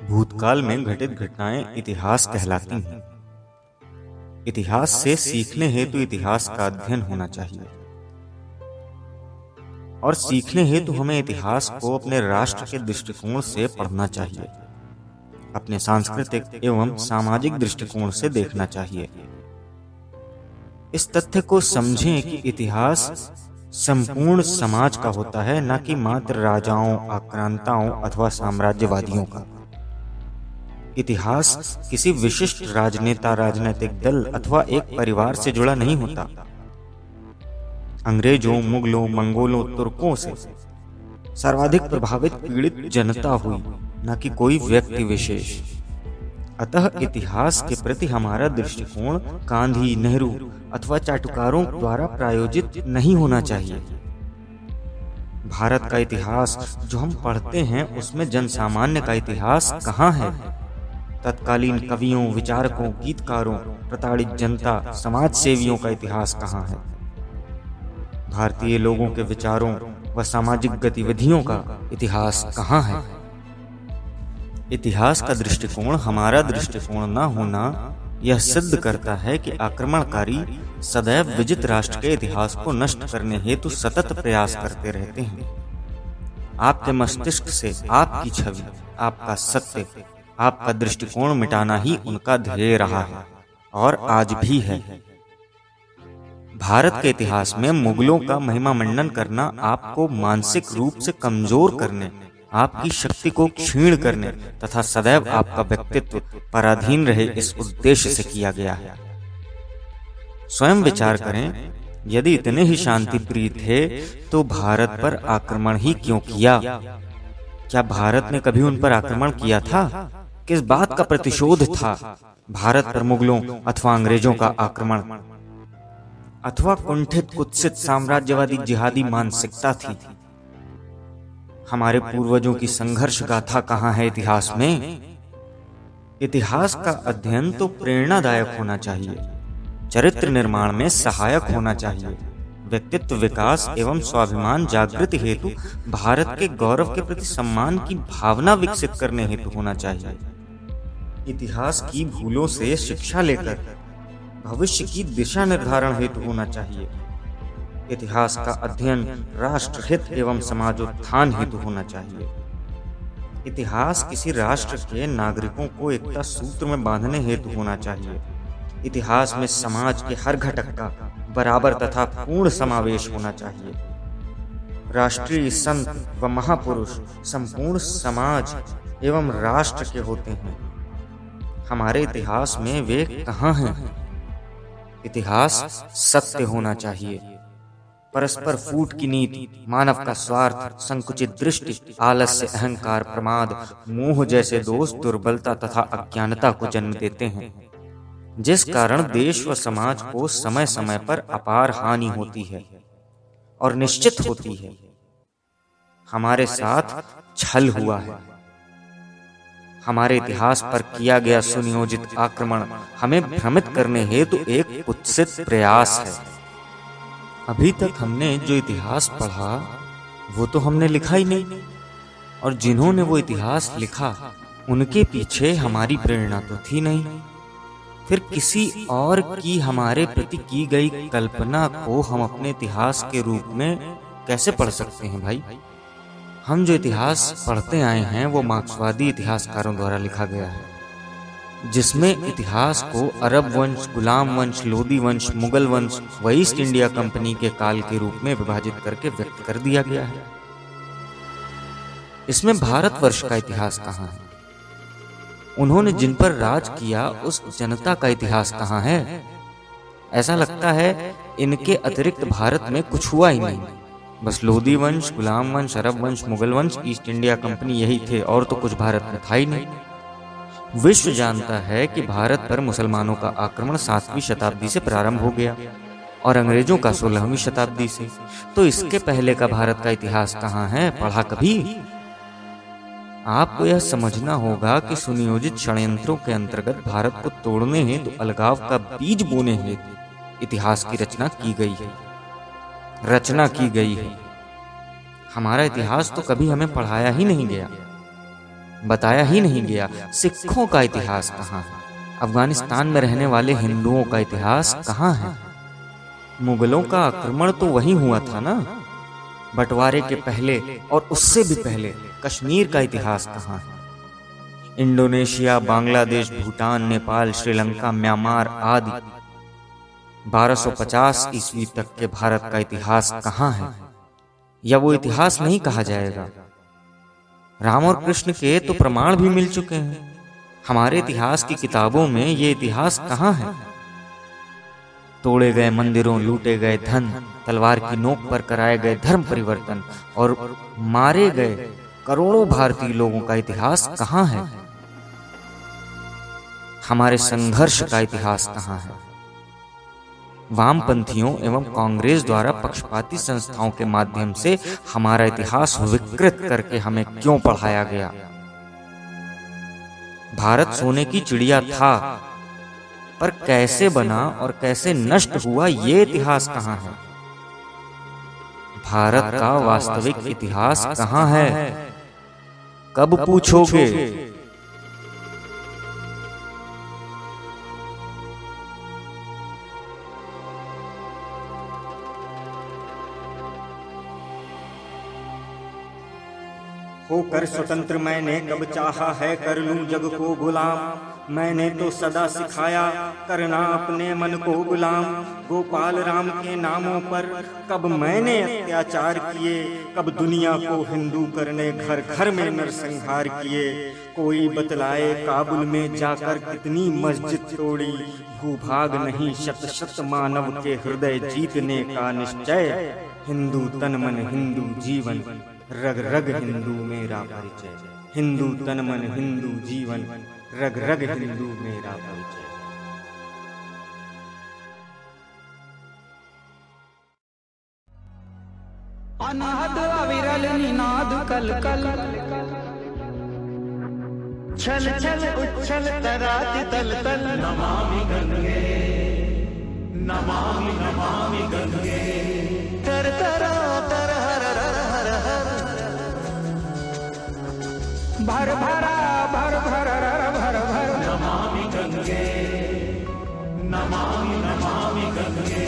भूतकाल में घटित घटनाएं इतिहास कहलाती हैं। इतिहास से सीखने हेतु इतिहास का अध्ययन होना चाहिए और सीखने हेतु हमें इतिहास को अपने राष्ट्र के दृष्टिकोण से पढ़ना चाहिए, अपने सांस्कृतिक एवं सामाजिक दृष्टिकोण से देखना चाहिए। इस तथ्य को समझें कि इतिहास संपूर्ण समाज का होता है, न कि मात्र राजाओं, आक्रांताओं अथवा साम्राज्यवादियों का। इतिहास किसी विशिष्ट राजनेता, राजनीतिक दल अथवा एक परिवार से जुड़ा नहीं होता। अंग्रेजों, मुगलों, मंगोलों, तुर्कों से सर्वाधिक प्रभावित पीड़ित जनता हुई, न कि कोई व्यक्ति विशेष। अतः इतिहास के प्रति हमारा दृष्टिकोण गांधी, नेहरू अथवा चाटुकारों द्वारा प्रायोजित नहीं होना चाहिए। भारत का इतिहास जो हम पढ़ते हैं उसमें जनसामान्य का इतिहास कहाँ है? तत्कालीन कवियों, विचारकों, गीतकारों, प्रताड़ित जनता, समाज सेवियों का इतिहास कहाँ है? भारतीय लोगों के विचारों व सामाजिक गतिविधियों का इतिहास कहाँ है? इतिहास का दृष्टिकोण हमारा दृष्टिकोण न होना यह सिद्ध करता है कि आक्रमणकारी सदैव विजित राष्ट्र के इतिहास को नष्ट करने हेतु सतत प्रयास करते रहते हैं। आपके मस्तिष्क से आपकी छवि, आपका सत्य, आपका दृष्टिकोण मिटाना ही उनका ध्येय रहा है और आज भी है। भारत के इतिहास में मुगलों का महिमा मंडन करना आपको मानसिक रूप से कमजोर करने, आपकी शक्ति को क्षीण करने तथा सदैव आपका व्यक्तित्व पराधीन रहे, इस उद्देश्य से किया गया है। स्वयं विचार करें, यदि इतने ही शांति प्रिय थे तो भारत पर आक्रमण ही क्यों किया? क्या भारत ने कभी उन पर आक्रमण किया था? किस बात का प्रतिशोध था? भारत पर मुगलों अथवा अंग्रेजों का आक्रमण अथवा कुंठित कुत्सित साम्राज्यवादी जिहादी मानसिकता थी? हमारे पूर्वजों की संघर्ष गाथा कहाँ है इतिहास में? इतिहास का अध्ययन तो प्रेरणादायक होना चाहिए, चरित्र निर्माण में सहायक होना चाहिए, व्यक्तित्व विकास एवं स्वाभिमान जागृति हेतु भारत के गौरव के प्रति सम्मान की भावना विकसित करने हेतु होना चाहिए। इतिहास की भूलों से शिक्षा लेकर भविष्य की दिशा निर्धारण हेतु होना चाहिए। इतिहास का अध्ययन राष्ट्रहित एवं समाजोत्थान हेतु होना चाहिए। इतिहास किसी राष्ट्र के नागरिकों को एकता सूत्र में बांधने हेतु होना चाहिए। इतिहास में समाज के हर घटक का बराबर तथा पूर्ण समावेश होना चाहिए। राष्ट्रीय संत व महापुरुष संपूर्ण समाज एवं राष्ट्र के होते हैं। हमारे इतिहास में वे कहाँ हैं? इतिहास सत्य होना चाहिए। परस्पर फूट की नीति, मानव का स्वार्थ, संकुचित दृष्टि, आलस्य, अहंकार, प्रमाद, मोह जैसे दोष दुर्बलता तथा अज्ञानता को जन्म देते हैं, जिस कारण देश व समाज को समय समय पर अपार हानि होती है और निश्चित होती है। हमारे साथ छल हुआ है। हमारे इतिहास पर किया गया सुनियोजित आक्रमण हमें भ्रमित करने हेतु एक कुत्सित प्रयास है। अभी तक हमने जो इतिहास पढ़ा वो तो हमने लिखा ही नहीं, और जिन्होंने वो इतिहास लिखा उनके पीछे हमारी प्रेरणा तो थी नहीं। फिर किसी और की हमारे प्रति की गई कल्पना को हम अपने इतिहास के रूप में कैसे पढ़ सकते हैं भाई? हम जो इतिहास पढ़ते आए हैं वो मार्क्सवादी इतिहासकारों द्वारा लिखा गया है, जिसमें इतिहास को अरब वंश, गुलाम वंश, लोदी वंश, मुगल वंश व ईस्ट इंडिया कंपनी के काल के रूप में विभाजित करके व्यक्त कर दिया गया है। इसमें भारतवर्ष का इतिहास कहाँ है? उन्होंने जिन पर राज किया उस जनता का इतिहास कहाँ है? ऐसा लगता है इनके अतिरिक्त भारत में कुछ हुआ ही नहीं। बस लोदी वंश, गुलाम वंश, अरब वंश, मुगल वंश, ईस्ट इंडिया कंपनी यही थे, और तो कुछ भारत में था ही नहीं। विश्व जानता है कि भारत पर मुसलमानों का आक्रमण 7वीं शताब्दी से प्रारंभ हो गया और अंग्रेजों का 16वीं शताब्दी से। तो इसके पहले का भारत का इतिहास कहाँ है? पढ़ा कभी? आपको यह समझना होगा कि सुनियोजित षड्यंत्रों के अंतर्गत भारत को तोड़ने हेतु तो अलगाव का बीज बोने हेतु इतिहास की रचना की गई है। हमारा इतिहास तो कभी हमें पढ़ाया ही नहीं गया। बताया ही नहीं गया सिखों का इतिहास कहाँ है, अफगानिस्तान में रहने वाले हिंदुओं का इतिहास कहाँ है। मुगलों का आक्रमण तो वहीं हुआ था ना, बंटवारे के पहले और उससे भी पहले कश्मीर का इतिहास कहाँ है। इंडोनेशिया, बांग्लादेश, भूटान, नेपाल, श्रीलंका, म्यांमार आदि 1250 ईस्वी तक के भारत का इतिहास कहाँ है, या वो इतिहास नहीं कहा जाएगा। राम और कृष्ण के तो प्रमाण भी मिल चुके हैं, हमारे इतिहास की किताबों में ये इतिहास कहाँ है। तोड़े गए मंदिरों, लूटे गए धन, तलवार की नोक पर कराए गए धर्म परिवर्तन और मारे गए करोड़ों भारतीय लोगों का इतिहास कहाँ है। हमारे संघर्ष का इतिहास कहाँ है। वामपंथियों एवं कांग्रेस द्वारा पक्षपाती संस्थाओं के माध्यम से हमारा इतिहास विकृत करके हमें क्यों पढ़ाया गया। भारत सोने की चिड़िया था, पर कैसे बना और कैसे नष्ट हुआ ये इतिहास कहाँ है। भारत का वास्तविक इतिहास कहाँ है, कब पूछोगे। होकर स्वतंत्र मैंने कब चाहा है कर लूं जग को गुलाम। मैंने तो सदा सिखाया करना अपने मन को गुलाम। गोपाल राम के नामों पर कब मैंने अत्याचार किए, कब दुनिया को हिंदू करने घर घर में नरसंहार किए। कोई बतलाए काबुल में जाकर कितनी मस्जिद तोड़ी। भूभाग नहीं शत शत मानव के हृदय जीतने का निश्चय। हिंदू तन मन हिंदू जीवन, रग रग हिंदू मेरा परिचय। हिंदू तन मन हिंदू जीवन, रग रग हिंदू मेरा परिचय। अनाद अविरल निनाद कल कल, छल छल उच्छल तरात तल तल। नमामि गंगे नमामि नमामि गंगे, तर तरा तर हर हर हर हर। भर भरा भर भर भर भर। नमामि गंगे नमामि नमामि गंगे।